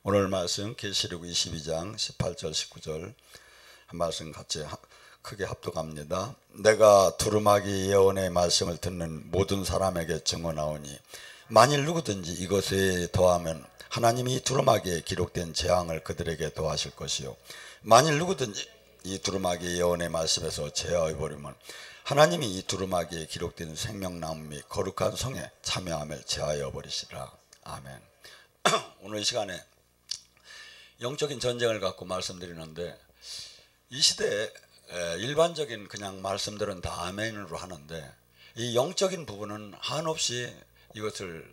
오늘 말씀 계시록 22장 18절 19절 한 말씀 같이 크게 합독합니다. 내가 두루마기 예언의 말씀을 듣는 모든 사람에게 증언하오니 만일 누구든지 이것에 더하면 하나님이 두루마기에 기록된 재앙을 그들에게 더하실 것이요 만일 누구든지 이 두루마기 예언의 말씀에서 제하여 버리면 하나님이 이 두루마기에 기록된 생명나무 및 거룩한 성에 참여함을 제하여 버리시라. 아멘. 오늘 이 시간에 영적인 전쟁을 갖고 말씀드리는데, 이 시대에 일반적인 그냥 말씀들은 다 아멘으로 하는데 이 영적인 부분은 한없이 이것을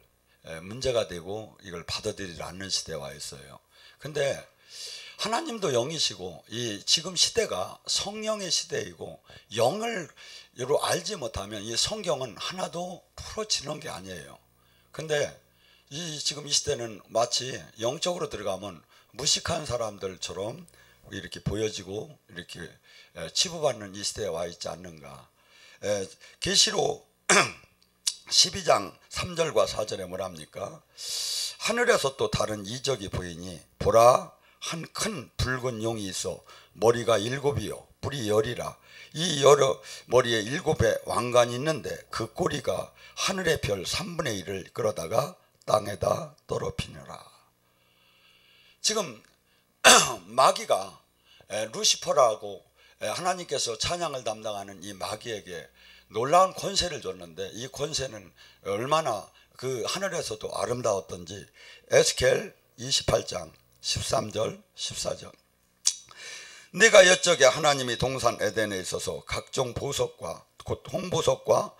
문제가 되고 이걸 받아들이지 않는 시대에 와 있어요. 근데 하나님도 영이시고 이 지금 시대가 성령의 시대이고 영을 알지 못하면 이 성경은 하나도 풀어지는 게 아니에요. 근데 지금 이 시대는 마치 영적으로 들어가면 무식한 사람들처럼 이렇게 보여지고 이렇게 치부받는 이 시대에 와 있지 않는가. 계시록 12장 3절과 4절에 뭐랍니까? 하늘에서 또 다른 이적이 보이니 보라, 한 큰 붉은 용이 있어 머리가 7이요 뿔이 10이라. 이 여러 머리에 7의 왕관이 있는데 그 꼬리가 하늘의 별 3분의 1을 끌어다가 땅에다 떨어뜨리느라. 지금 마귀가 루시퍼라고 하나님께서 찬양을 담당하는 이 마귀에게 놀라운 권세를 줬는데, 이 권세는 얼마나 그 하늘에서도 아름다웠던지 에스겔 28장 13절 14절. 네가 여쪽에 하나님이 동산 에덴에 있어서 각종 보석과 곧 홍보석과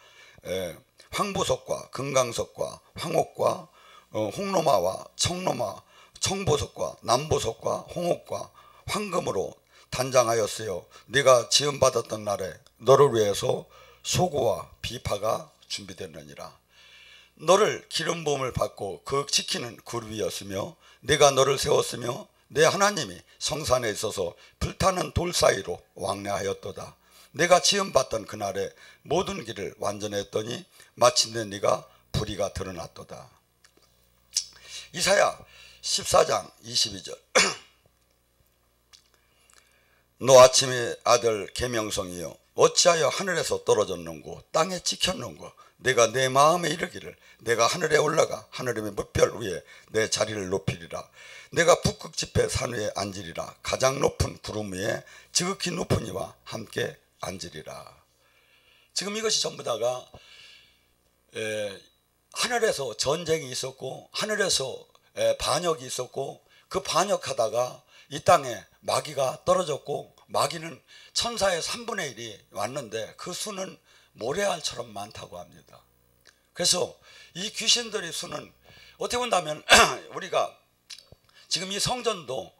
황보석과 금강석과 황옥과 홍로마와 청로마 청보석과 남보석과 홍옥과 황금으로 단장하였어요. 네가 지음받았던 날에 너를 위해서 소고와 비파가 준비됐느니라. 너를 기름 부음을 받고 그 지키는 그룹이었으며 내가 너를 세웠으며 내 하나님이 성산에 있어서 불타는 돌 사이로 왕래하였도다. 내가 지음받던 그날에 모든 길을 완전했더니 마침내 네가 불의가 드러났도다. 이사야 14장 22절. 너 아침의 아들 계명성이여 어찌하여 하늘에서 떨어졌는고 땅에 찍혔는고. 내가 내 마음에 이르기를 내가 하늘에 올라가 하늘의 무별 위에 내 자리를 높이리라. 내가 북극 지폐 산 위에 앉으리라. 가장 높은 구름 위에 지극히 높은 이와 함께 앉으리라. 지금 이것이 전부 다가 하늘에서 전쟁이 있었고 하늘에서 반역이 있었고 그 반역하다가 이 땅에 마귀가 떨어졌고 마귀는 천사의 3분의 1이 왔는데 그 수는 모래알처럼 많다고 합니다. 그래서 이 귀신들의 수는 어떻게 본다면 우리가 지금 이 성전도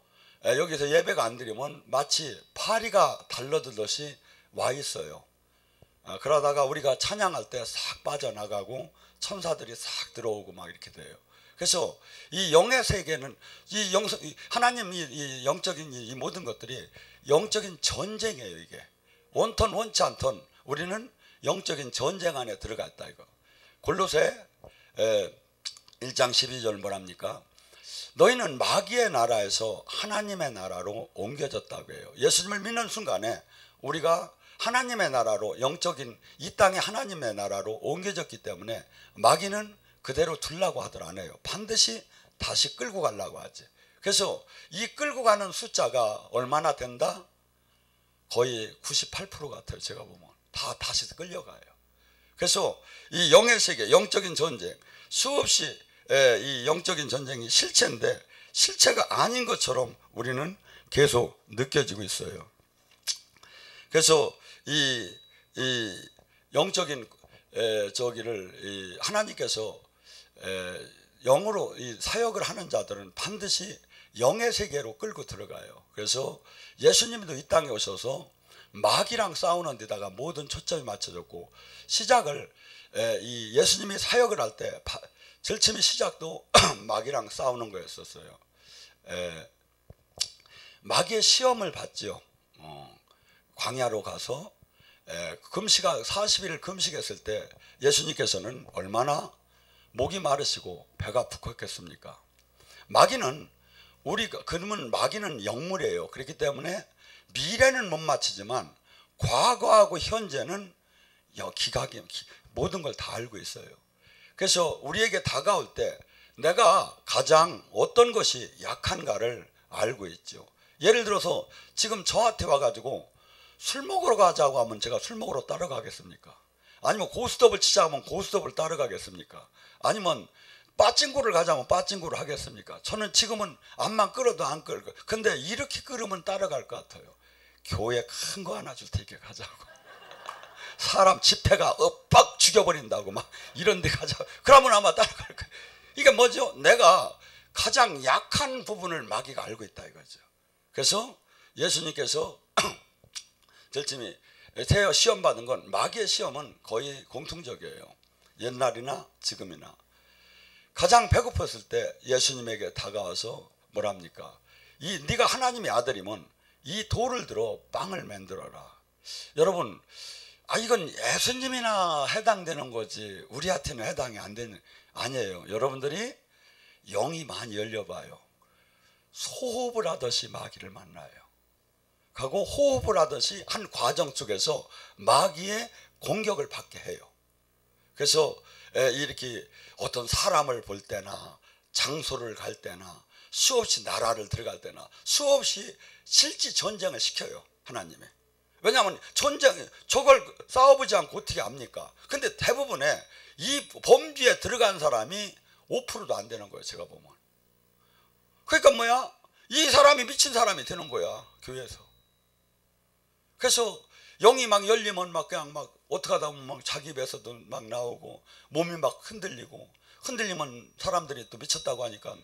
여기서 예배가 안 드리면 마치 파리가 달려들듯이 와 있어요. 그러다가 우리가 찬양할 때 싹 빠져나가고 천사들이 싹 들어오고 막 이렇게 돼요. 그래서 이 영의 세계는 하나님 이 영적인 이 모든 것들이 영적인 전쟁이에요. 이게 원턴 원치 않던 우리는 영적인 전쟁 안에 들어갔다 이거. 골로새 1장 12절 뭐랍니까? 너희는 마귀의 나라에서 하나님의 나라로 옮겨졌다고 해요. 예수님을 믿는 순간에 우리가 하나님의 나라로, 영적인 이 땅의 하나님의 나라로 옮겨졌기 때문에 마귀는 그대로 두려고 하더라 안 해요. 반드시 다시 끌고 가려고 하지. 그래서 이 끌고 가는 숫자가 얼마나 된다? 거의 98% 같아요. 제가 보면 다 다시 끌려가요. 그래서 이 영의 세계, 영적인 전쟁, 수없이 이 영적인 전쟁이 실체인데 실체가 아닌 것처럼 우리는 계속 느껴지고 있어요. 그래서 이 영적인 저기를 하나님께서 영으로 이 사역을 하는 자들은 반드시 영의 세계로 끌고 들어가요. 그래서 예수님도 이 땅에 오셔서 마귀랑 싸우는 데다가 모든 초점이 맞춰졌고, 시작을 이 예수님이 사역을 할 때 제일 처음에 시작도 마귀랑 싸우는 거였었어요. 마귀의 시험을 받죠. 광야로 가서 금식하 40일 금식했을 때 예수님께서는 얼마나 목이 마르시고 배가 푹했겠습니까? 마귀는 우리가 그러면 마귀는 영물이에요. 그렇기 때문에 미래는 못 맞히지만 과거하고 현재는 기각이 모든 걸 다 알고 있어요. 그래서 우리에게 다가올 때 내가 가장 어떤 것이 약한가를 알고 있죠. 예를 들어서 지금 저한테 와가지고 술 먹으러 가자고 하면 제가 술 먹으러 따라가겠습니까? 아니면 고스톱을 치자 하면 고스톱을 따라가겠습니까? 아니면 빠찡구를 가자면 빠찡구를 하겠습니까? 저는 지금은 암만 끌어도 안 끌고, 근데 이렇게 끌으면 따라갈 것 같아요. 교회 큰 거 하나 줄 테니까 가자고. 사람 집회가 엇박 죽여버린다고 막 이런 데 가자고. 그러면 아마 따라갈 거예요. 이게 뭐죠? 내가 가장 약한 부분을 마귀가 알고 있다 이거죠. 그래서 예수님께서 절침이 시험 받은 건, 마귀의 시험은 거의 공통적이에요. 옛날이나 지금이나. 가장 배고팠을 때 예수님에게 다가와서 뭐랍니까? 네가 하나님의 아들이면 이 돌을 들어 빵을 만들어라. 여러분, 이건 예수님이나 해당되는 거지 우리한테는 해당이 안 되는, 아니에요. 여러분들이 영이 많이 열려봐요. 호흡을 하듯이 마귀를 만나요. 하고 호흡을 하듯이 한 과정 속에서 마귀의 공격을 받게 해요. 그래서 이렇게 어떤 사람을 볼 때나 장소를 갈 때나 수없이 나라를 들어갈 때나 수없이 실제 전쟁을 시켜요, 하나님의. 왜냐하면 전쟁, 저걸 싸워보지 않고 어떻게 압니까? 근데 대부분의 이 범주에 들어간 사람이 5%도 안 되는 거예요, 제가 보면. 그러니까 뭐야? 이 사람이 미친 사람이 되는 거야, 교회에서. 그래서 영이 막 열리면 막 그냥 막 어떻게 하다 보면 막 자기 입에서도 막 나오고 몸이 막 흔들리면 사람들이 또 미쳤다고 하니까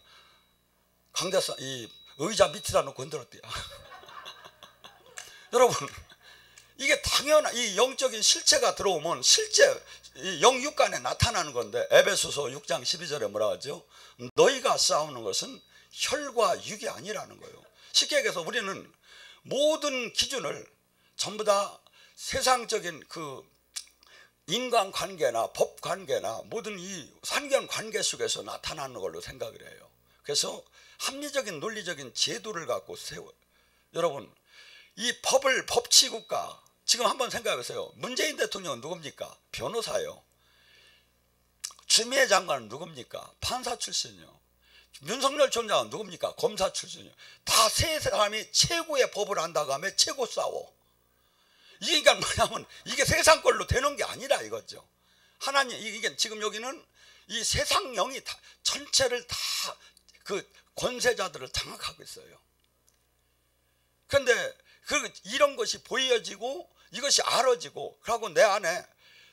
강대사 이 의자 밑에다 놓고 흔들었대요. 여러분, 이게 당연한 이 영적인 실체가 들어오면 실제 영육간에 나타나는 건데, 에베소서 6장 12절에 뭐라 하죠? 너희가 싸우는 것은 혈과 육이 아니라는 거예요. 쉽게 얘기해서 우리는 모든 기준을 전부 다 세상적인 그 인간관계나 법관계나 모든 이 상견관계 속에서 나타나는 걸로 생각을 해요. 그래서 합리적인 논리적인 제도를 갖고 세워요. 여러분, 이 법치국가, 지금 한번 생각해 보세요. 문재인 대통령은 누굽니까? 변호사요. 추미애 장관은 누굽니까? 판사 출신이요. 윤석열 총장은 누굽니까? 검사 출신이요. 다 세 사람이 최고의 법을 한다고 하면 최고 싸워. 이게 그러니까 뭐냐면 이게 세상 걸로 되는 게 아니라 이거죠. 하나님, 이게 지금 여기는 이 세상 영이 다 전체를 다 그 권세자들을 장악하고 있어요. 그런데 이런 것이 보여지고 이것이 알아지고, 그러고 내 안에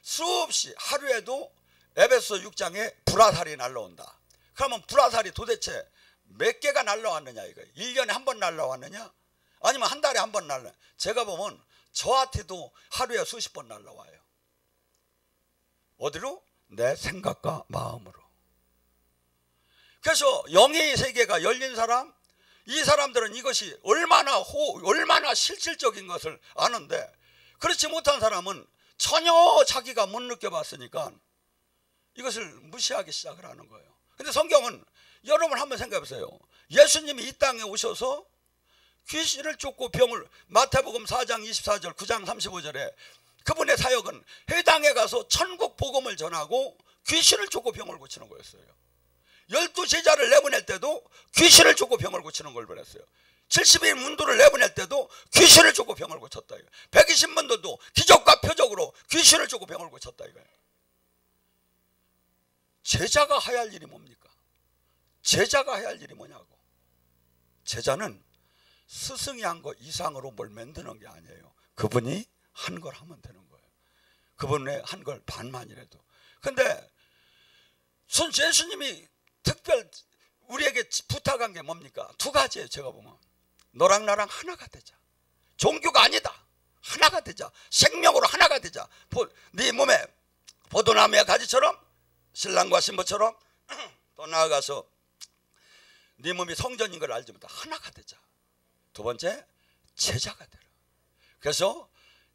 수없이 하루에도 에베소 6장에 불화살이 날라온다. 그러면 불화살이 도대체 몇 개가 날라왔느냐 이거예요. 1년에 한 번 날라왔느냐? 아니면 한 달에 한 번 날라? 제가 보면 저한테도 하루에 수십 번 날라와요. 어디로? 내 생각과 마음으로. 그래서 영의 세계가 열린 사람, 이 사람들은 이것이 얼마나 실질적인 것을 아는데, 그렇지 못한 사람은 전혀 자기가 못 느껴봤으니까 이것을 무시하기 시작을 하는 거예요. 근데 성경은, 여러분 한번 생각해 보세요. 예수님이 이 땅에 오셔서 귀신을 쫓고 병을, 마태복음 4장 24절 9장 35절에 그분의 사역은 회당에 가서 천국 복음을 전하고 귀신을 쫓고 병을 고치는 거였어요. 12제자를 내보낼 때도 귀신을 쫓고 병을 고치는 걸 보냈어요. 70인 문도를 내보낼 때도 귀신을 쫓고 병을 고쳤다. 120문도도 기적과 표적으로 귀신을 쫓고 병을 고쳤다 이거예요. 제자가 해야 할 일이 뭡니까? 제자가 해야 할 일이 뭐냐고. 제자는 스승이 한 거 이상으로 뭘 만드는 게 아니에요. 그분이 한 걸 하면 되는 거예요. 그분의 한 걸 반만이라도. 근데 예수님이 특별 우리에게 부탁한 게 뭡니까? 두 가지예요. 제가 보면 너랑 나랑 하나가 되자. 종교가 아니다. 하나가 되자. 생명으로 하나가 되자. 네 몸에 포도나무의 가지처럼, 신랑과 신부처럼, 또 나아가서 네 몸이 성전인 걸 알지 못해 하나가 되자. 두 번째, 제자가 되라. 그래서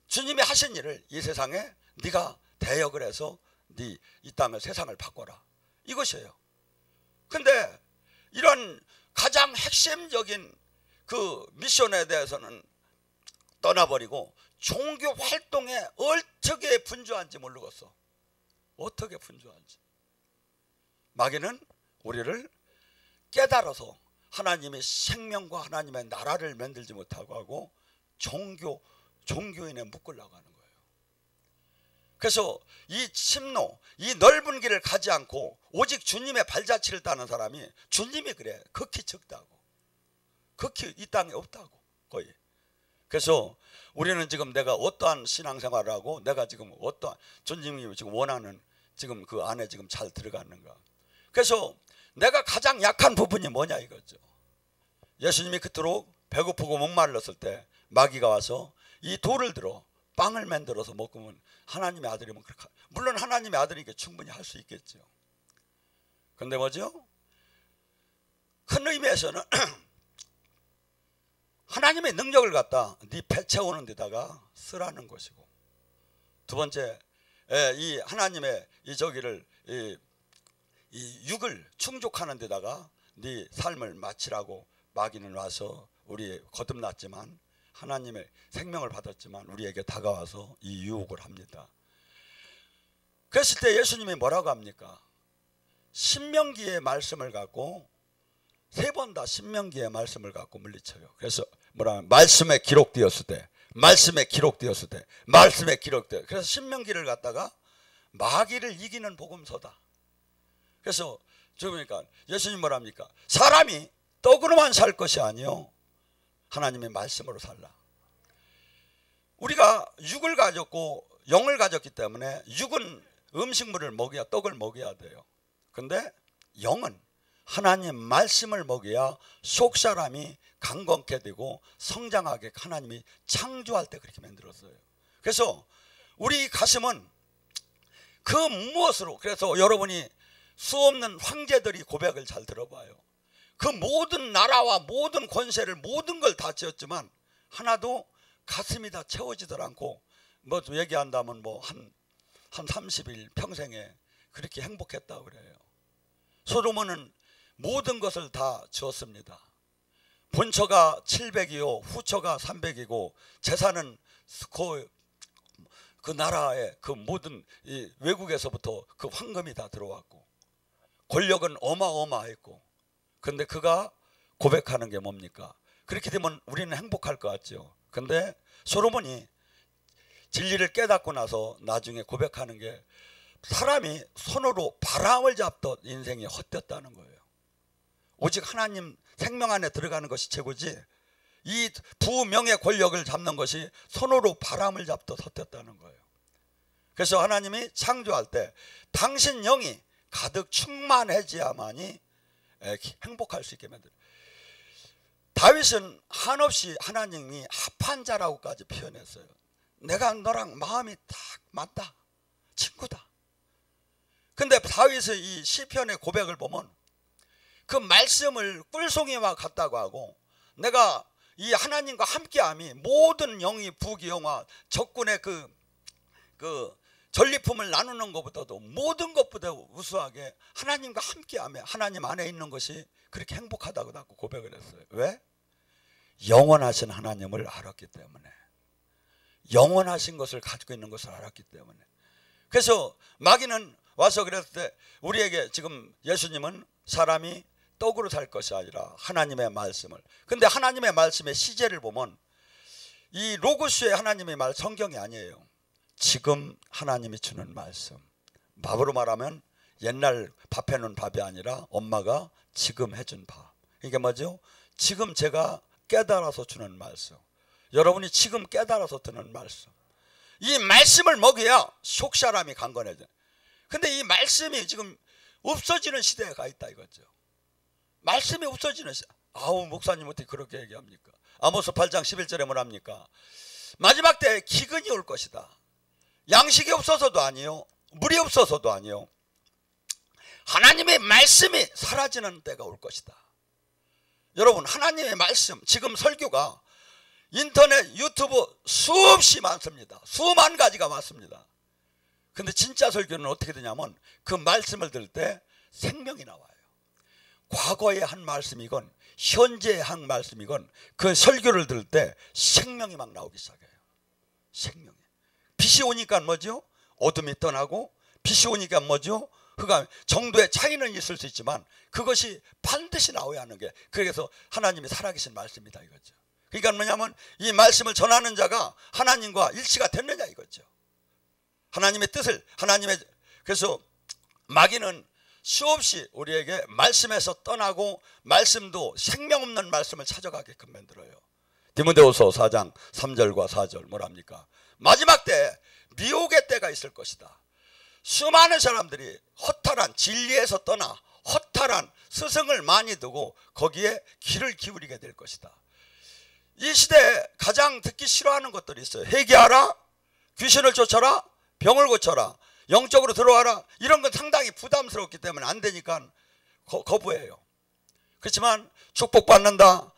주님이 하신 일을 이 세상에 네가 대역을 해서 네 이 땅을, 세상을 바꿔라. 이것이에요. 근데 이런 가장 핵심적인 그 미션에 대해서는 떠나버리고 종교 활동에 어떻게 분주한지 모르겠어. 어떻게 분주한지. 마귀는 우리를 깨달아서 하나님의 생명과 하나님의 나라를 만들지 못하고 하고 종교인에 묶으려고 하는 거예요. 그래서 이 심로, 이 넓은 길을 가지 않고 오직 주님의 발자취를 따는 사람이, 주님이 그래, 극히 적다고, 극히 이 땅에 없다고 거의. 그래서 우리는 지금 내가 어떠한 신앙생활을 하고 내가 지금 어떠한 주님이 지금 원하는 지금 그 안에 지금 잘 들어갔는가. 그래서 내가 가장 약한 부분이 뭐냐 이거죠. 예수님이 그토록 배고프고 목말랐을 때 마귀가 와서 이 돌을 들어 빵을 만들어서 먹으면 하나님의 아들이면 그렇게, 물론 하나님의 아들이니까 충분히 할 수 있겠죠. 근데 뭐죠? 큰 의미에서는 하나님의 능력을 갖다 네 배 채우는 데다가 쓰라는 것이고, 두 번째 이 하나님의 이 저기를 이 육을 충족하는 데다가 네 삶을 마치라고 마귀는 와서 우리 거듭났지만 하나님의 생명을 받았지만 우리에게 다가와서 이 유혹을 합니다. 그랬을 때 예수님이 뭐라고 합니까? 신명기의 말씀을 갖고 세 번 다 신명기의 말씀을 갖고 물리쳐요. 그래서 뭐라 하면 말씀에 기록되었을 때, 말씀에 기록되었을 때, 말씀에 기록되었을 때. 그래서 신명기를 갖다가 마귀를 이기는 복음서다. 그래서 그러니까 예수님 뭐라 합니까? 사람이 떡으로만 살 것이 아니요 하나님의 말씀으로 살라. 우리가 육을 가졌고 영을 가졌기 때문에 육은 음식물을 먹여야, 떡을 먹여야 돼요. 근데 영은 하나님 말씀을 먹여야 속 사람이 강건케 되고 성장하게 하나님이 창조할 때 그렇게 만들었어요. 그래서 우리 가슴은 그 무엇으로, 그래서 여러분이 수없는 황제들이 고백을 잘 들어봐요. 그 모든 나라와 모든 권세를 모든 걸 다 지었지만 하나도 가슴이 다 채워지질 않고, 뭐 얘기한다면 뭐 한 30일 평생에 그렇게 행복했다고 그래요. 솔로몬은 모든 것을 다 지었습니다. 본처가 700이요 후처가 300이고 재산은 그 나라의 그 모든 이 외국에서부터 그 황금이 다 들어왔고 권력은 어마어마했고, 근데 그가 고백하는 게 뭡니까? 그렇게 되면 우리는 행복할 것 같죠. 근데 솔로몬이 진리를 깨닫고 나서 나중에 고백하는 게, 사람이 손으로 바람을 잡던 인생이 헛되었다는 거예요. 오직 하나님 생명 안에 들어가는 것이 최고지, 이 부명의 권력을 잡는 것이 손으로 바람을 잡듯 헛되었다는 거예요. 그래서 하나님이 창조할 때 당신 영이 가득 충만해져야만이 행복할 수 있게 만들어요. 다윗은 한없이 하나님이 합한 자라고까지 표현했어요. 내가 너랑 마음이 딱 맞다, 친구다. 근데 다윗의 이 시편의 고백을 보면 그 말씀을 꿀송이와 같다고 하고, 내가 이 하나님과 함께함이 모든 영이 부귀영화 적군의 그 전리품을 나누는 것보다도 모든 것보다 우수하게 하나님과 함께함에 하나님 안에 있는 것이 그렇게 행복하다고 고백을 했어요. 왜? 영원하신 하나님을 알았기 때문에, 영원하신 것을 가지고 있는 것을 알았기 때문에. 그래서 마귀는 와서 그랬을 때 우리에게 지금 예수님은 사람이 떡으로 살 것이 아니라 하나님의 말씀을, 근데 하나님의 말씀의 시제를 보면 이 로고스의 하나님의 말, 성경이 아니에요. 지금 하나님이 주는 말씀. 밥으로 말하면 옛날 밥 해놓은 밥이 아니라 엄마가 지금 해준 밥. 이게 뭐죠? 지금 제가 깨달아서 주는 말씀, 여러분이 지금 깨달아서 듣는 말씀, 이 말씀을 먹여야 속 사람이 강건해져. 근데 이 말씀이 지금 없어지는 시대에 가 있다 이거죠. 말씀이 없어지는 시대. 아우, 목사님 어떻게 그렇게 얘기합니까? 아모스 8장 11절에 뭐랍니까? 마지막 때에 기근이 올 것이다. 양식이 없어서도 아니요, 물이 없어서도 아니요, 하나님의 말씀이 사라지는 때가 올 것이다. 여러분, 하나님의 말씀, 지금 설교가 인터넷, 유튜브 수없이 많습니다. 수만 가지가 많습니다. 근데 진짜 설교는 어떻게 되냐면 그 말씀을 들을 때 생명이 나와요. 과거에 한 말씀이건 현재에 한 말씀이건 그 설교를 들을 때 생명이 막 나오기 시작해요. 생명이. 빛이 오니까 뭐죠? 어둠이 떠나고, 빛이 오니까 뭐죠? 그가 정도의 차이는 있을 수 있지만 그것이 반드시 나와야 하는 게, 그래서 하나님이 살아계신 말씀이다 이거죠. 그러니까 뭐냐면 이 말씀을 전하는 자가 하나님과 일치가 됐느냐 이거죠. 하나님의 뜻을, 그래서 마귀는 수없이 우리에게 말씀에서 떠나고 말씀도 생명 없는 말씀을 찾아가게끔 만들어요. 디모데후서 4장 3절과 4절 뭐랍니까? 마지막 때 미혹의 때가 있을 것이다. 수많은 사람들이 허탈한 진리에서 떠나 허탈한 스승을 많이 두고 거기에 귀를 기울이게 될 것이다. 이 시대에 가장 듣기 싫어하는 것들이 있어요. 회개하라, 귀신을 쫓아라, 병을 고쳐라, 영적으로 들어와라. 이런 건 상당히 부담스럽기 때문에 안 되니까 거부해요. 그렇지만 축복받는다,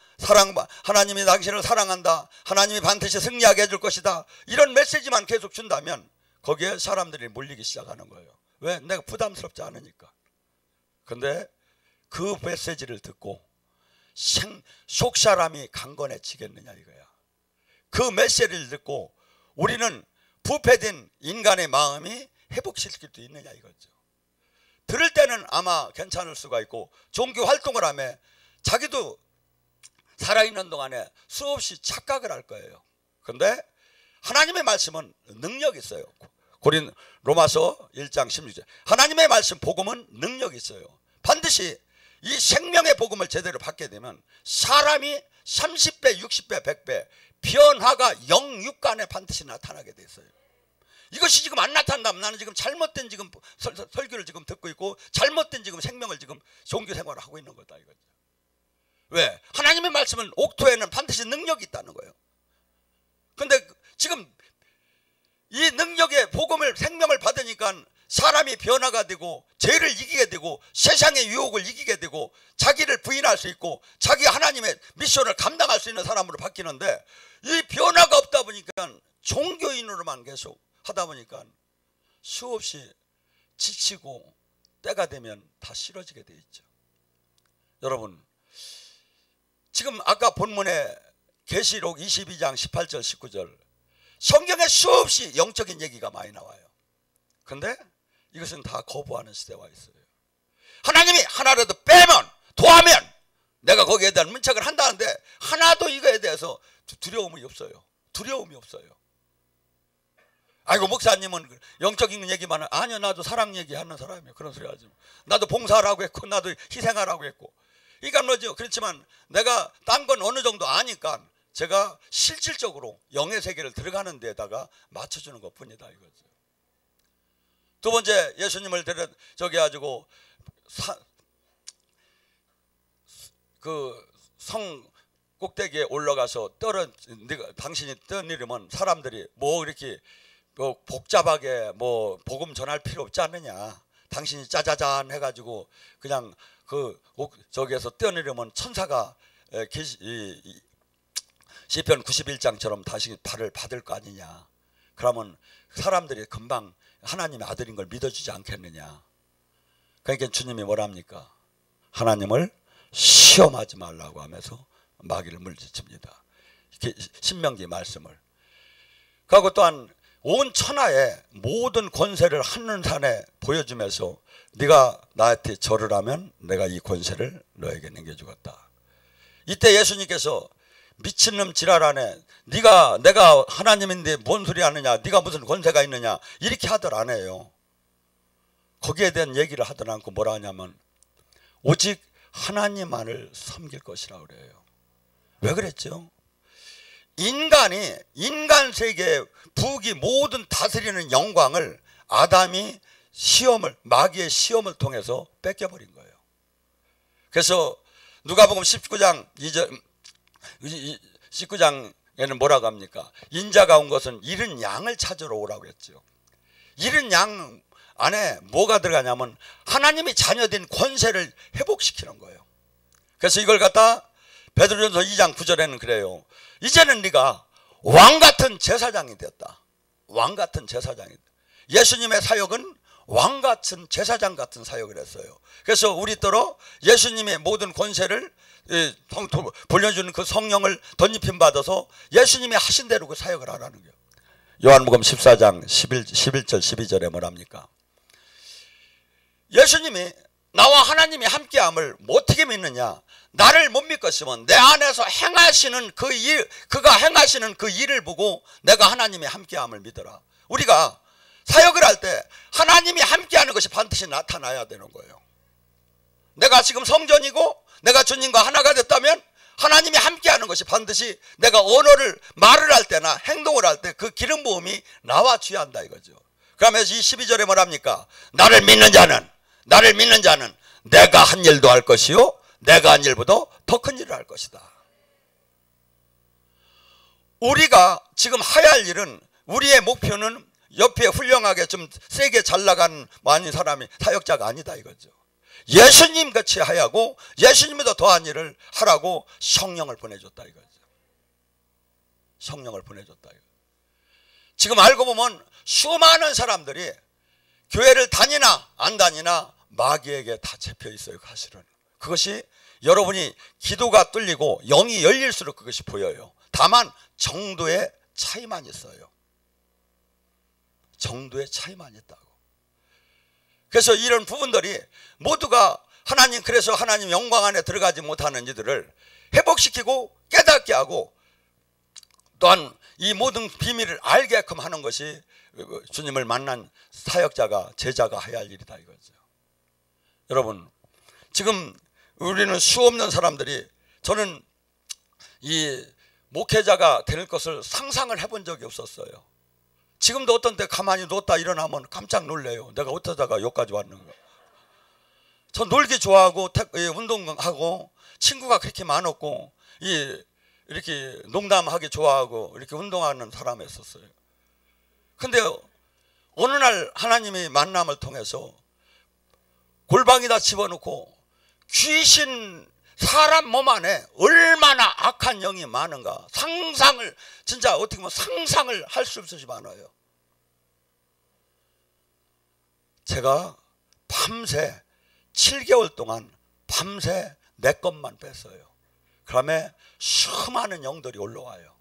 하나님이 당신을 사랑한다, 하나님이 반드시 승리하게 해줄 것이다, 이런 메시지만 계속 준다면 거기에 사람들이 몰리기 시작하는 거예요. 왜? 내가 부담스럽지 않으니까. 근데 그 메시지를 듣고 속 사람이 강건해지겠느냐 이거야. 그 메시지를 듣고 우리는 부패된 인간의 마음이 회복시킬 수 있느냐 이거죠. 들을 때는 아마 괜찮을 수가 있고 종교 활동을 하며 자기도 살아있는 동안에 수없이 착각을 할 거예요. 근데 하나님의 말씀은 능력이 있어요. 로마서 1장 16절 하나님의 말씀 복음은 능력이 있어요. 반드시 이 생명의 복음을 제대로 받게 되면 사람이 30배, 60배, 100배 변화가 영육간에 반드시 나타나게 돼 있어요. 이것이 지금 안 나타난다면 나는 지금 잘못된 지금 설교를 지금 듣고 있고 잘못된 지금 생명을 지금 종교 생활을 하고 있는 거다 이거죠. 왜? 하나님의 말씀은 옥토에는 반드시 능력이 있다는 거예요. 근데 지금 이 능력의 복음을 생명을 받으니까 사람이 변화가 되고 죄를 이기게 되고 세상의 유혹을 이기게 되고 자기를 부인할 수 있고 자기 하나님의 미션을 감당할 수 있는 사람으로 바뀌는데 이 변화가 없다 보니까 종교인으로만 계속 하다 보니까 수없이 지치고 때가 되면 다 싫어지게 돼 있죠. 여러분 지금 아까 본문에 계시록 22장 18절 19절 성경에 수없이 영적인 얘기가 많이 나와요. 근데 이것은 다 거부하는 시대에 와 있어요. 하나님이 하나라도 빼면 도하면 내가 거기에 대한 문책을 한다는데 하나도 이거에 대해서 두려움이 없어요. 두려움이 없어요. 아이고 목사님은 영적인 얘기만 아니요 나도 사랑 얘기하는 사람이에요. 그런 소리 하지. 나도 봉사하라고 했고 나도 희생하라고 했고. 그러니까 뭐죠. 그렇지만 내가 딴 건 어느 정도 아니까 제가 실질적으로 영의 세계를 들어가는 데다가 맞춰주는 것 뿐이다 이거죠. 두 번째 예수님을 저기 가지고 그 성 꼭대기에 올라가서 당신이 떠내리면 사람들이 뭐 이렇게 뭐 복잡하게 뭐 복음 전할 필요 없지 않느냐. 당신이 짜자잔 해가지고 그냥 저기에서 뛰어내리면 천사가 시편 91장처럼 다시 발을 받을 거 아니냐. 그러면 사람들이 금방 하나님의 아들인 걸 믿어주지 않겠느냐. 그러니까 주님이 뭐랍니까? 하나님을 시험하지 말라고 하면서 마귀를 물리칩니다. 신명기 말씀을. 그리고 또한 온 천하에 모든 권세를 한눈산에 보여주면서 네가 나한테 절을 하면 내가 이 권세를 너에게 넘겨주겠다. 이때 예수님께서 미친놈 지랄하네. 내가 하나님인데 뭔 소리 하느냐. 네가 무슨 권세가 있느냐. 이렇게 하들 안 해요. 거기에 대한 얘기를 하들 않고 뭐라 하냐면 오직 하나님만을 섬길 것이라고 그래요. 왜 그랬죠? 인간 세계의 부귀 모든 다스리는 영광을 아담이 마귀의 시험을 통해서 뺏겨버린 거예요. 그래서 누가복음 19장에는 뭐라고 합니까? 인자가 온 것은 잃은 양을 찾으러 오라고 했죠. 잃은 양 안에 뭐가 들어가냐면 하나님이 자녀된 권세를 회복시키는 거예요. 그래서 이걸 갖다 베드로전서 2장 9절에는 그래요. 이제는 네가 왕같은 제사장이 되었다. 왕같은 제사장이. 예수님의 사역은 왕 같은 제사장 같은 사역을 했어요. 그래서 우리더러 예수님의 모든 권세를 돌려주는 그 성령을 덧입힘 받아서 예수님이 하신 대로 그 사역을 하라는 거예요. 요한복음 14장 11절 12절에 뭐랍니까? 예수님이 나와 하나님이 함께함을 어떻게 믿느냐? 나를 못 믿겠으면 내 안에서 행하시는 그 일, 그가 행하시는 그 일을 보고 내가 하나님이 함께함을 믿어라. 우리가 사역을 할 때 하나님이 함께하는 것이 반드시 나타나야 되는 거예요. 내가 지금 성전이고 내가 주님과 하나가 됐다면 하나님이 함께하는 것이 반드시 내가 언어를 말을 할 때나 행동을 할 때 그 기름 부음이 나와 취한다 이거죠. 그러면서 이 12절에 뭐랍니까? 나를 믿는 자는 내가 한 일도 할 것이요 내가 한 일보다 더 큰 일을 할 것이다. 우리가 지금 해야 할 일은, 우리의 목표는 옆에 훌륭하게 좀 세게 잘 나간 많은 사람이 사역자가 아니다 이거죠. 예수님 같이 하야고 예수님보다 더한 일을 하라고 성령을 보내줬다 이거죠. 성령을 보내줬다 이거. 지금 알고 보면 수많은 사람들이 교회를 다니나 안 다니나 마귀에게 다 잡혀 있어요. 사실은 그것이 여러분이 기도가 뚫리고 영이 열릴수록 그것이 보여요. 다만 정도의 차이만 있어요. 정도의 차이만 있다고. 그래서 이런 부분들이 모두가 하나님, 그래서 하나님 영광 안에 들어가지 못하는 이들을 회복시키고 깨닫게 하고 또한 이 모든 비밀을 알게끔 하는 것이 주님을 만난 사역자가, 제자가 해야 할 일이다 이거죠. 여러분, 지금 우리는 수없는 사람들이, 저는 이 목회자가 될 것을 상상을 해본 적이 없었어요. 지금도 어떤 때 가만히 놓다 일어나면 깜짝 놀래요. 내가 어쩌다가 여기까지 왔는가. 저 놀기 좋아하고 운동하고 친구가 그렇게 많았고 이렇게 농담하기 좋아하고 이렇게 운동하는 사람이었어요. 근데 어느 날 하나님이 만남을 통해서 골방에다 집어넣고 귀신, 사람 몸 안에 얼마나 악한 영이 많은가 상상을, 진짜 어떻게 보면 상상을 할 수 없이 많아요. 제가 밤새 7개월 동안 밤새 내 것만 뺐어요. 그다음에 수많은 영들이 올라와요.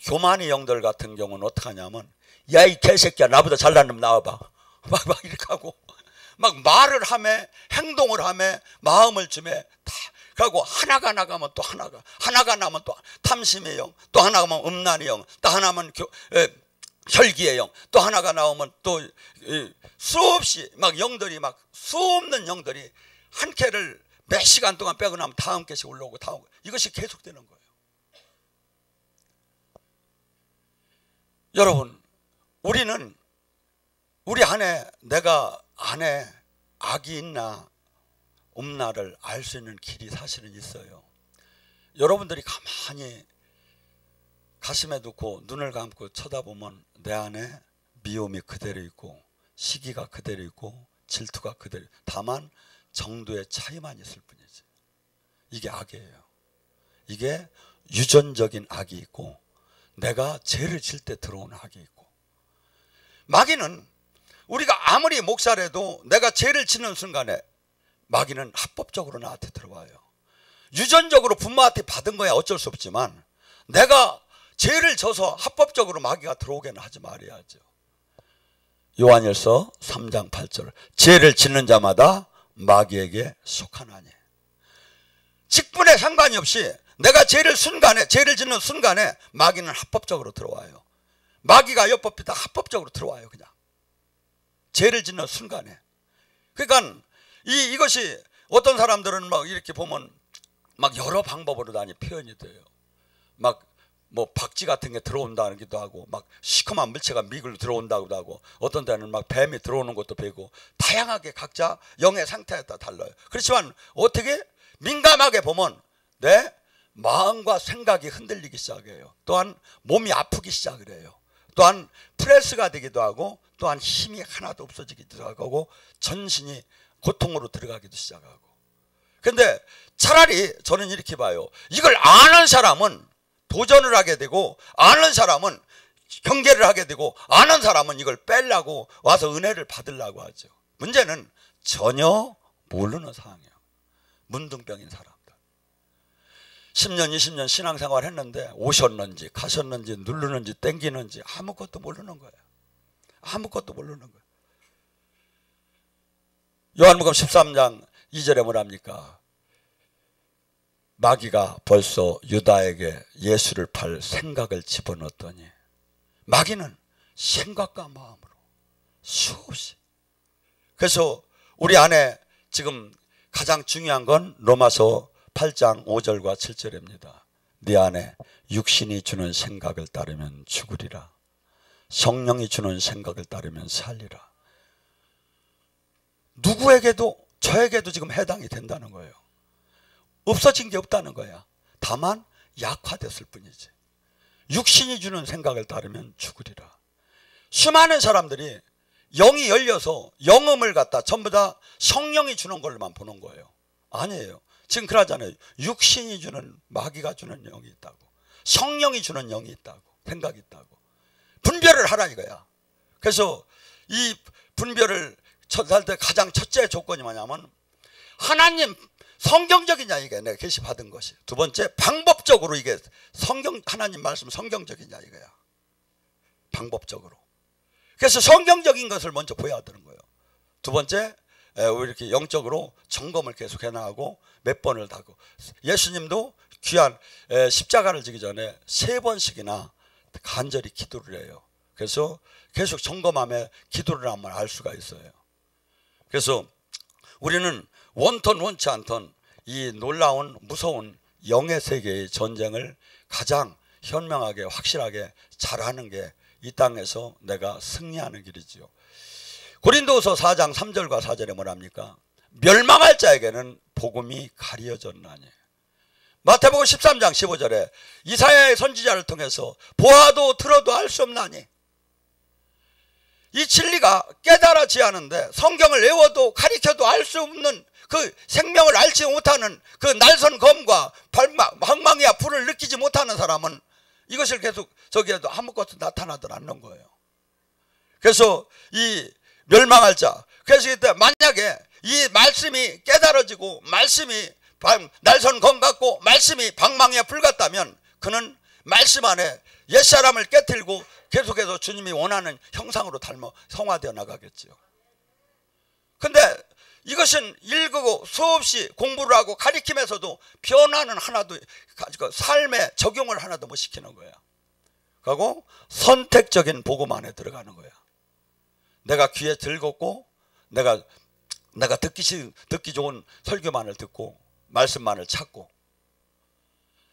교만의 영들 같은 경우는 어떻게 하냐면, 야 이 개새끼야 나보다 잘난 놈 나와봐 막 이렇게 하고 막 말을 하며 행동을 하며 마음을 주며 다. 그리고 하나가 나가면 또 하나가 나면 또 탐심의 영, 또 하나가 나면 음란의 영, 또 하나면 혈기의 영, 또 하나가 나오면 또 수없이 막 영들이, 막 수없는 영들이 한 캐를 몇 시간 동안 빼고 나면 다음 캐씩 올라오고 다음, 이것이 계속되는 거예요. 여러분, 우리는 우리 안에, 내가 안에 악이 있나 없나를 알 수 있는 길이 사실은 있어요. 여러분들이 가만히 가슴에 두고 눈을 감고 쳐다보면 내 안에 미움이 그대로 있고 시기가 그대로 있고 질투가 그대로, 다만 정도의 차이만 있을 뿐이지. 이게 악이에요. 이게 유전적인 악이 있고 내가 죄를 질 때 들어오는 악이 있고, 마귀는 우리가 아무리 목사라도 내가 죄를 짓는 순간에 마귀는 합법적으로 나한테 들어와요. 유전적으로 부모한테 받은 거야 어쩔 수 없지만 내가 죄를 져서 합법적으로 마귀가 들어오게는 하지 말아야죠. 요한일서 3장 8절, 죄를 짓는 자마다 마귀에게 속하나니. 직분에 상관이 없이 내가 죄를 짓는 순간에 마귀는 합법적으로 들어와요. 마귀가 율법이 다 합법적으로 들어와요. 그냥 죄를 짓는 순간에. 그러니까 이것이 어떤 사람들은 막 이렇게 보면 막 여러 방법으로 많이 표현이 돼요. 막 뭐 박쥐 같은 게 들어온다기도 하고, 막 시커먼 물체가 미글로 들어온다고도 하고, 어떤 데는 막 뱀이 들어오는 것도 배고, 다양하게 각자 영의 상태에 따라 달라요. 그렇지만 어떻게 민감하게 보면 내 마음과 생각이 흔들리기 시작해요. 또한 몸이 아프기 시작을 해요. 또한 프레스가 되기도 하고, 또한 힘이 하나도 없어지기도 하고, 전신이 고통으로 들어가기도 시작하고. 근데 차라리 저는 이렇게 봐요. 이걸 아는 사람은 도전을 하게 되고, 아는 사람은 경계를 하게 되고, 아는 사람은 이걸 빼려고 와서 은혜를 받으려고 하죠. 문제는 전혀 모르는 상황이에요. 문둥병인 사람들. 10년 20년 신앙생활 했는데 오셨는지 가셨는지 누르는지 땡기는지 아무것도 모르는 거예요. 아무것도 모르는 거예요. 요한복음 13장 2절에 뭐랍니까? 마귀가 벌써 유다에게 예수를 팔 생각을 집어넣었더니, 마귀는 생각과 마음으로 수없이. 그래서 우리 안에 지금 가장 중요한 건 로마서 8장 5절과 7절입니다. 네 안에 육신이 주는 생각을 따르면 죽으리라. 성령이 주는 생각을 따르면 살리라. 누구에게도, 저에게도 지금 해당이 된다는 거예요. 없어진 게 없다는 거야. 다만 약화됐을 뿐이지. 육신이 주는 생각을 따르면 죽으리라. 수많은 사람들이 영이 열려서 영음을 갖다 전부 다 성령이 주는 걸로만 보는 거예요. 아니에요. 지금 그러잖아요. 육신이 주는, 마귀가 주는 영이 있다고, 성령이 주는 영이 있다고, 생각이 있다고. 분별을 하라 이거야. 그래서 이 분별을 할 때 가장 첫째 조건이 뭐냐면, 하나님 성경적이냐, 이게 내가 계시받은 것이. 두 번째, 방법적으로 이게 하나님 말씀 성경적이냐 이거야. 방법적으로. 그래서 성경적인 것을 먼저 보여야 되는 거예요. 두 번째, 이렇게 영적으로 점검을 계속 해나가고 몇 번을 하고. 예수님도 귀한 십자가를 지기 전에 3번씩이나 간절히 기도를 해요. 그래서 계속 점검하며 기도를 하면 알 수가 있어요. 그래서 우리는 원턴 원치 않던 이 놀라운 무서운 영의 세계의 전쟁을 가장 현명하게 확실하게 잘하는 게 이 땅에서 내가 승리하는 길이지요. 고린도서 4장 3절과 4절에 뭐랍니까? 멸망할 자에게는 복음이 가려졌나니. 마태복음 13장 15절에 이사야의 선지자를 통해서 보아도 들어도 알 수 없나니. 이 진리가 깨달아지 않은데, 성경을 외워도 가리켜도 알 수 없는 그 생명을 알지 못하는 그 날선 검과 방망이와 불을 느끼지 못하는 사람은 이것을 계속 저기에도 아무것도 나타나들 않는 거예요. 그래서 이 멸망할 자, 그래서 이때 만약에 이 말씀이 깨달아지고 말씀이 날선 검 같고 말씀이 방망이와 불 같다면, 그는 말씀 안에 옛사람을 깨뜨리고 계속해서 주님이 원하는 형상으로 닮아 성화되어 나가겠지요. 근데 이것은 읽고 수없이 공부를 하고 가리킴에서도 변화는 하나도, 삶에 적용을 하나도 못 시키는 거야. 그리고 선택적인 복음 안에 들어가는 거야. 내가 귀에 들었고 내가 듣기 좋은 설교만을 듣고 말씀만을 찾고.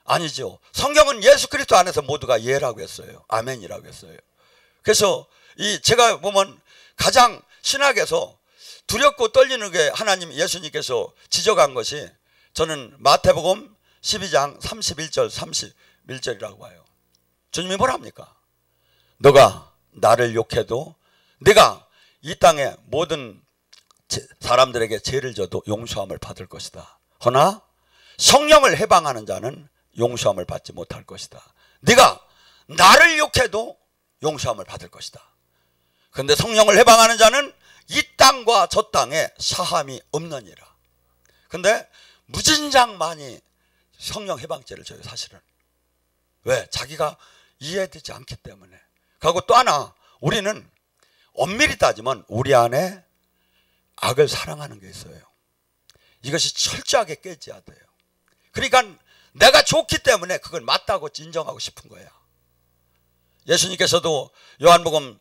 아니죠. 성경은 예수 그리스도 안에서 모두가 예라고 했어요. 아멘이라고 했어요. 그래서 제가 보면 가장 신학에서 두렵고 떨리는 게 하나님, 예수님께서 지적한 것이, 저는 마태복음 12장 31절 31절이라고 봐요. 주님이 뭐랍니까? 너가 나를 욕해도 내가 이 땅의 모든 사람들에게 죄를 져도 용서함을 받을 것이다. 허나 성령을 해방하는 자는 용서함을 받지 못할 것이다. 네가 나를 욕해도 용서함을 받을 것이다. 그런데 성령을 해방하는 자는 이 땅과 저 땅에 사함이 없느니라. 근데 무진장 많이 성령 해방죄를 져요, 사실은. 왜? 자기가 이해되지 않기 때문에. 그리고 또 하나, 우리는 엄밀히 따지면 우리 안에 악을 사랑하는 게 있어요. 이것이 철저하게 깨져야 돼요. 그러니까 내가 좋기 때문에 그걸 맞다고 인정하고 싶은 거야. 예수님께서도 요한복음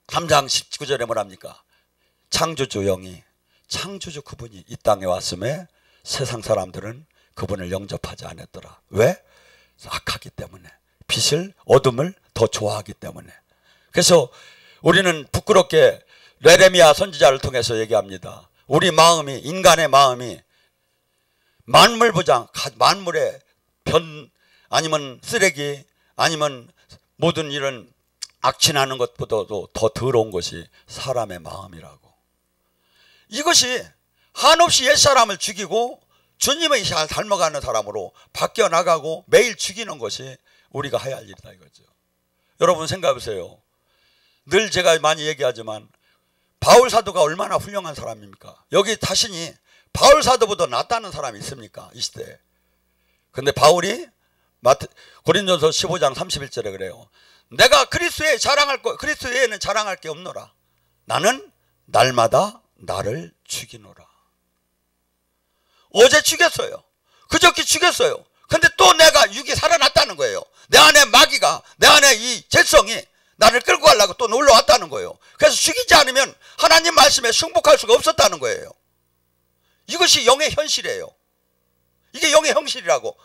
3장 19절에 뭐랍니까? 창조주 영이, 창조주 그분이 이 땅에 왔음에 세상 사람들은 그분을 영접하지 않았더라. 왜? 악하기 때문에. 빛을, 어둠을 더 좋아하기 때문에. 그래서 우리는 부끄럽게 레레미야 선지자를 통해서 얘기합니다. 우리 마음이, 인간의 마음이 만물부장, 만물의 변, 아니면 쓰레기, 아니면 모든 이런 악취나는 것보다도 더 더러운 것이 사람의 마음이라고. 이것이 한없이 옛사람을 죽이고 주님의 잘 닮아가는 사람으로 바뀌어 나가고 매일 죽이는 것이 우리가 해야 할 일이다 이거죠. 여러분 생각해 보세요. 늘 제가 많이 얘기하지만 바울 사도가 얼마나 훌륭한 사람입니까? 여기 자신이 바울 사도보다 낫다는 사람이 있습니까? 이 시대에. 근데 바울이 고린도서 15장 31절에 그래요. 내가 그리스도에 그리스도에는 자랑할 게 없노라. 나는 날마다 나를 죽이노라. 어제 죽였어요. 그저께 죽였어요. 근데 또 내가 육이 살아났다는 거예요. 내 안에 마귀가, 내 안에 이 죄성이 나를 끌고 가려고 또 놀러 왔다는 거예요. 그래서 죽이지 않으면 하나님 말씀에 승복할 수가 없었다는 거예요. 이것이 영의 현실이에요. 이게 영의 현실이라고.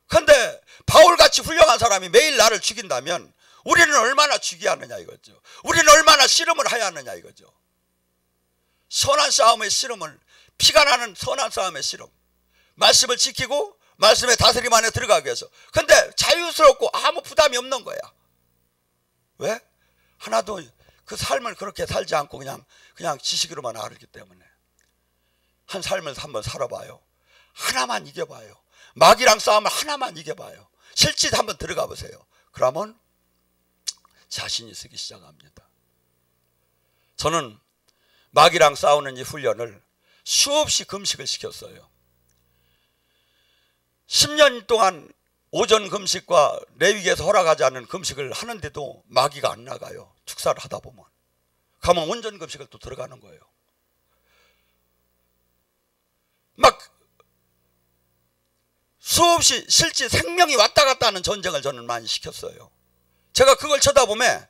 근데 바울같이 훌륭한 사람이 매일 나를 죽인다면 우리는 얼마나 죽여야 하느냐 이거죠. 우리는 얼마나 씨름을 해야 하느냐 이거죠. 선한 싸움의 씨름을, 피가 나는 선한 싸움의 씨름, 말씀을 지키고 말씀의 다스림 안에 들어가기 위해서. 근데 자유스럽고 아무 부담이 없는 거야. 왜? 하나도 그 삶을 그렇게 살지 않고 그냥 지식으로만 알기 때문에. 한 삶을 한번 살아봐요. 하나만 이겨봐요. 마귀랑 싸움을 하나만 이겨봐요. 실제 한번 들어가 보세요. 그러면 자신이 쓰기 시작합니다. 저는 마귀랑 싸우는 이 훈련을 수없이 금식을 시켰어요. 10년 동안 오전 금식과 레위기에서 허락하지 않은 금식을 하는데도 마귀가 안 나가요. 축사를 하다 보면. 가면 온전 금식을 또 들어가는 거예요. 막 수없이 실제 생명이 왔다 갔다 하는 전쟁을 저는 많이 시켰어요. 제가 그걸 쳐다보면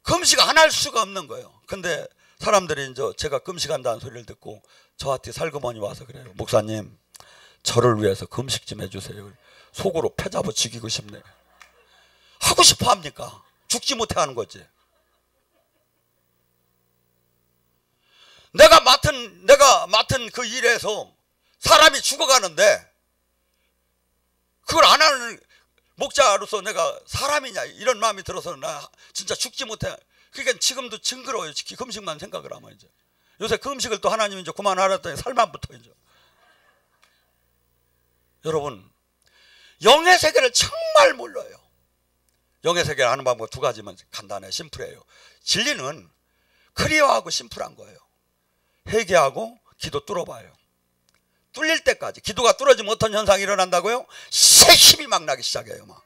금식 안 할 수가 없는 거예요. 근데 사람들이 이제 제가 금식한다는 소리를 듣고 저한테 살그머니 와서 그래요. 목사님, 저를 위해서 금식 좀 해주세요. 속으로 패잡아 죽이고 싶네. 하고 싶어 합니까? 죽지 못해 하는 거지. 내가 맡은 그 일에서 사람이 죽어가는데 그걸 안 하는 목자로서 내가 사람이냐 이런 마음이 들어서 나 진짜 죽지 못해. 그러니까 지금도 징그러워요. 금식만 생각을 하면 이제. 요새 금식을 또 하나님이 이제 그만하랬더니 살만 붙어 이제. 여러분, 영의 세계를 정말 몰라요. 영의 세계를 아는 방법 두 가지만 간단해, 심플해요. 진리는 클리어하고 심플한 거예요. 회개하고 기도 뚫어봐요. 뚫릴 때까지. 기도가 뚫어지면 어떤 현상이 일어난다고요? 새 힘이 막 나기 시작해요. 막.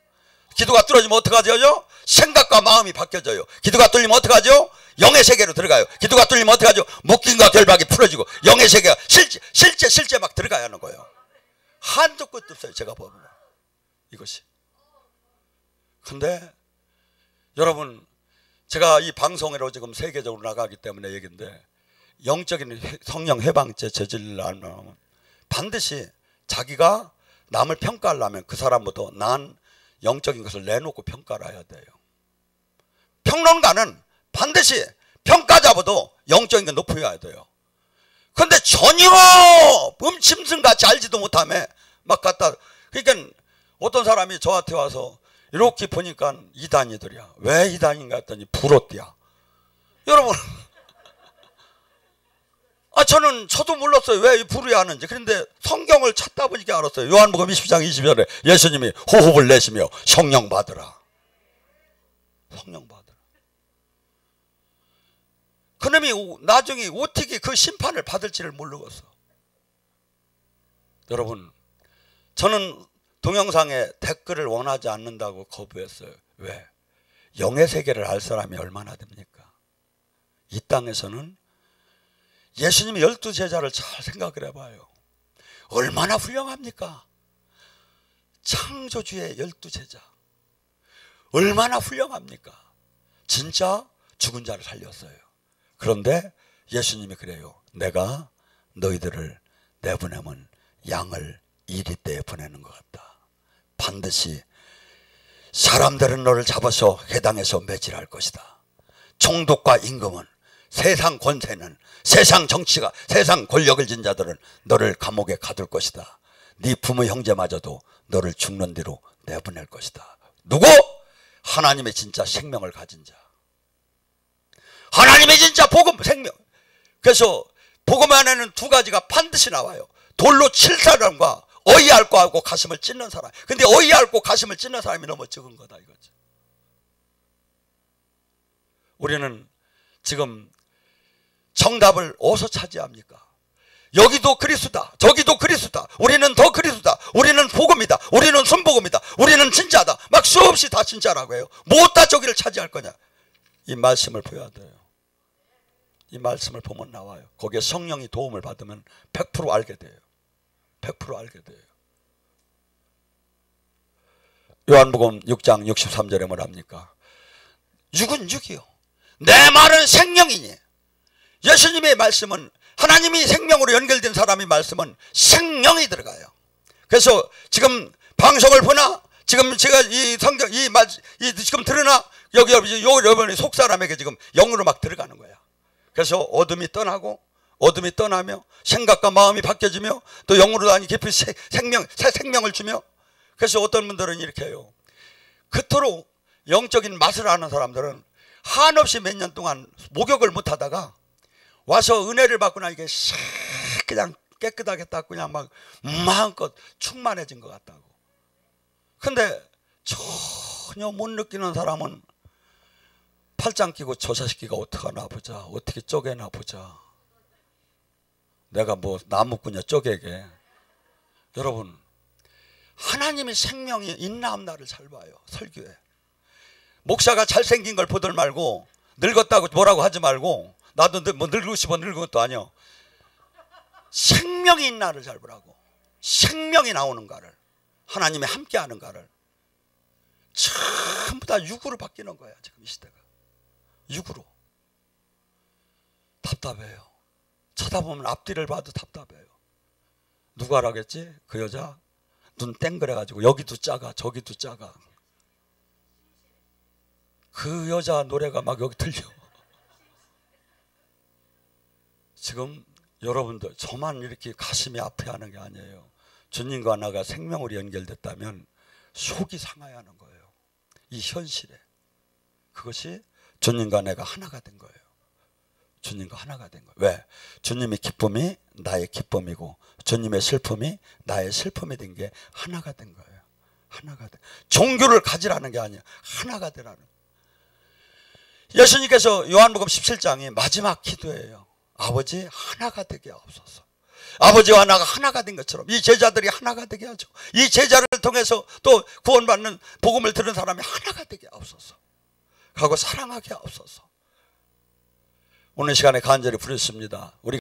기도가 뚫어지면 어떡하죠? 생각과 마음이 바뀌어져요. 기도가 뚫리면 어떡하죠? 영의 세계로 들어가요. 기도가 뚫리면 어떡하죠? 묶임과 결박이 풀어지고 영의 세계가 실제 막 들어가야 하는 거예요. 한도 끝도 없어요. 제가 보면 이것이. 근데 여러분, 제가 이 방송으로 지금 세계적으로 나가기 때문에 얘기인데, 영적인 성령 해방죄 저지를 하면 반드시 자기가 남을 평가하려면 그 사람보다 난 영적인 것을 내놓고 평가를 해야 돼요. 평론가는 반드시 평가자보다 영적인 걸 높여야 돼요. 근데 전혀 음침승같이 알지도 못하며 막 갖다. 그러니까 어떤 사람이 저한테 와서 이렇게 보니까 이단이들이야. 왜 이단인가 했더니 불었대야. 여러분, 저도 몰랐어요. 왜 불이 하는지. 그런데 성경을 찾다 보니까 알았어요. 요한복음 20장 20절에 예수님이 호흡을 내시며 성령 받으라. 성령 받으라. 그놈이 나중에 어떻게 그 심판을 받을지를 모르겠어. 여러분, 저는 동영상에 댓글을 원하지 않는다고 거부했어요. 왜? 영의 세계를 알 사람이 얼마나 됩니까? 이 땅에서는 예수님의 12제자를 잘 생각을 해봐요. 얼마나 훌륭합니까? 창조주의 12제자. 얼마나 훌륭합니까? 진짜 죽은 자를 살렸어요. 그런데 예수님이 그래요. 내가 너희들을 내보내면 양을 이리 때에 보내는 것 같다. 반드시 사람들은 너를 잡아서 회당에서 매질할 것이다. 총독과 임금은, 세상 권세는, 세상 정치가, 세상 권력을 진 자들은 너를 감옥에 가둘 것이다. 네 부모 형제마저도 너를 죽는 뒤로 내보낼 것이다. 누구? 하나님의 진짜 생명을 가진 자. 하나님의 진짜 복음, 생명. 그래서 복음 안에는 두 가지가 반드시 나와요. 돌로 칠 사람과 어이 앓고 하고 가슴을 찢는 사람. 근데 어이 앓고 가슴을 찢는 사람이 너무 적은 거다 이거죠. 우리는 지금 정답을 어디서 차지합니까? 여기도 그리스도다, 저기도 그리스도다, 우리는 더 그리스도다, 우리는 복음이다, 우리는 순복음이다, 우리는 진짜다, 막 수없이 다 진짜라고 해요. 못다 저기를 차지할 거냐? 이 말씀을 보여야 돼요. 이 말씀을 보면 나와요. 거기에 성령이 도움을 받으면 100% 알게 돼요. 100% 알게 돼요. 요한복음 6장 63절에 뭐랍니까? 육은 육이요, 내 말은 생명이니. 예수님의 말씀은, 하나님이 생명으로 연결된 사람의 말씀은 생명이 들어가요. 그래서 지금 방송을 보나, 지금 제가 이 성경, 지금 들으나, 여러분이 속 사람에게 지금 영으로 막 들어가는 거야. 그래서 어둠이 떠나며 생각과 마음이 바뀌어지며 또 영으로 다니 깊이 새 생명을 주며. 그래서 어떤 분들은 이렇게 해요. 그토록 영적인 맛을 아는 사람들은 한없이 몇 년 동안 목욕을 못 하다가 와서 은혜를 받고 나니까 싹 그냥 깨끗하게 딱 그냥 막 마음껏 충만해진 것 같다고. 근데 전혀 못 느끼는 사람은 팔짱 끼고 저 자식이가 어떡하나 보자, 어떻게 쪼개나 보자, 내가 뭐 나무꾼이야 쪼개게. 여러분, 하나님의 생명이 있나 없나를 잘 봐요. 설교에 목사가 잘생긴 걸 보들 말고, 늙었다고 뭐라고 하지 말고, 나도 뭐 늙고 싶어 늙은 것도 아니야. 생명이 있나를 잘 보라고. 생명이 나오는가를, 하나님이 함께하는가를. 전부 다 육으로 바뀌는 거야 지금 이 시대가. 육으로. 답답해요. 쳐다보면 앞뒤를 봐도 답답해요. 누가 하라겠지? 그 여자 눈 땡그래가지고 여기도 작아 저기도 작아. 그 여자 노래가 막 여기 들려. 지금 여러분들, 저만 이렇게 가슴이 아파하는 게 아니에요. 주님과 나가 생명으로 연결됐다면 속이 상해야 하는 거예요. 이 현실에. 그것이 주님과 내가 하나가 된 거예요. 주님과 하나가 된 거예요. 왜? 주님의 기쁨이 나의 기쁨이고 주님의 슬픔이 나의 슬픔이 된 게 하나가 된 거예요. 하나가 된. 종교를 가지라는 게 아니야. 하나가 되라는. 예수님께서 요한복음 17장이 마지막 기도예요. 아버지 하나가 되게 하옵소서. 아버지와 나가 하나가 된 것처럼 이 제자들이 하나가 되게 하죠. 이 제자를 통해서 또 구원받는 복음을 들은 사람이 하나가 되게 하옵소서. 하고 사랑하게 하옵소서. 오늘 시간에 간절히 부르셨습니다. 우리